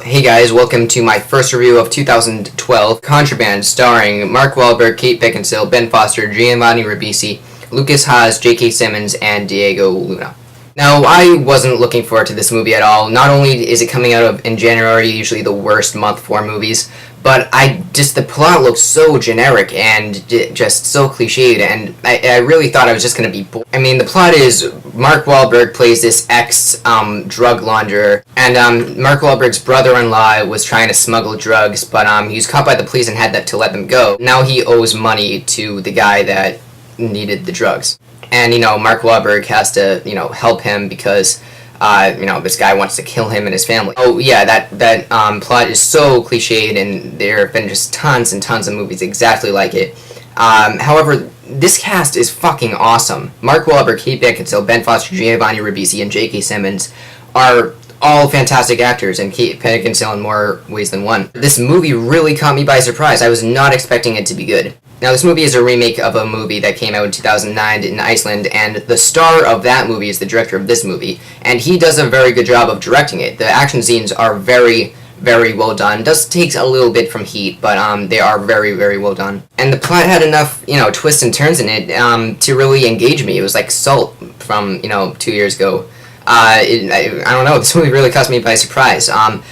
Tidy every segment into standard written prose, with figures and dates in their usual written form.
Hey guys, welcome to my first review of 2012, Contraband, starring Mark Wahlberg, Kate Beckinsale, Ben Foster, Giovanni Ribisi, Lucas Haas, J.K. Simmons, and Diego Luna. Now, I wasn't looking forward to this movie at all. Not only is it coming out in January, usually the worst month for movies, but the plot looks so generic and just so cliched, and I really thought I was just going to be bored. I mean, the plot is Mark Wahlberg plays this ex-drug launderer, and Mark Wahlberg's brother-in-law was trying to smuggle drugs, but he was caught by the police and had to let them go. Now he owes money to the guy that needed the drugs. And, Mark Wahlberg has to, help him because, this guy wants to kill him and his family. Oh, yeah, that plot is so cliched, and there have been just tons and tons of movies exactly like it. However, this cast is fucking awesome. Mark Wahlberg, Kate Beckinsale, Ben Foster, Giovanni Ribisi, and J.K. Simmons are all fantastic actors, and Kate Beckinsale in more ways than one. This movie really caught me by surprise. I was not expecting it to be good. Now, this movie is a remake of a movie that came out in 2009 in Iceland, and the star of that movie is the director of this movie, and he does a very good job of directing it. The action scenes are very, very well done. It does take a little bit from Heat, but they are very, very well done. And the plot had enough, twists and turns in it to really engage me. It was like Salt from, 2 years ago. I don't know, this movie really caught me by surprise. A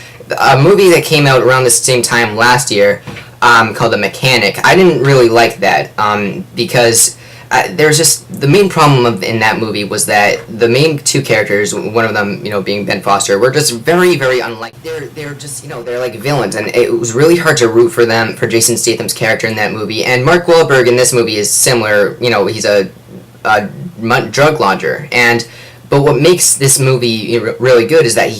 movie that came out around the same time last year, called The Mechanic. I didn't really like that, because there's just, the main problem in that movie was that the main two characters, one of them, being Ben Foster, were just very, very unlike, they're just, they're like villains, and it was really hard to root for them, for Jason Statham's character in that movie, and Mark Wahlberg in this movie is similar, he's a drug launderer, but what makes this movie really good is that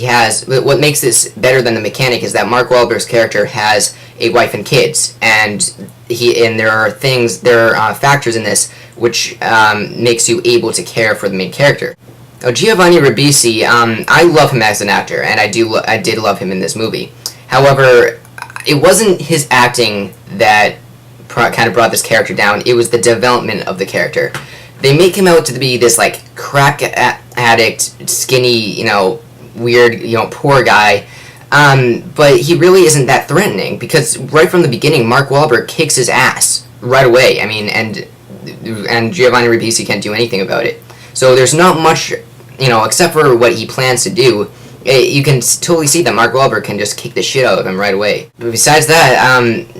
what makes this better than The Mechanic is that Mark Wahlberg's character has a wife and kids, and there are factors in this which makes you able to care for the main character. Now, Giovanni Ribisi, I love him as an actor, and I did love him in this movie. However, it wasn't his acting that kind of brought this character down, it was the development of the character. They make him out to be this, like, crack addict, skinny, weird, poor guy. But he really isn't that threatening, because right from the beginning, Mark Wahlberg kicks his ass right away. I mean, and Giovanni Ribisi can't do anything about it. So there's not much, except for what he plans to do. You can totally see that Mark Wahlberg can just kick the shit out of him right away. But besides that,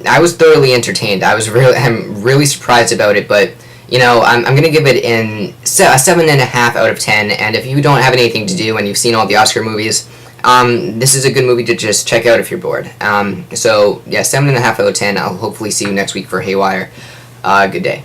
I was thoroughly entertained. I'm really surprised about it, but I'm going to give it a 7.5 out of 10, and if you don't have anything to do and you've seen all the Oscar movies, this is a good movie to just check out if you're bored. So, yeah, 7.5 out of 10. I'll hopefully see you next week for Haywire. Good day.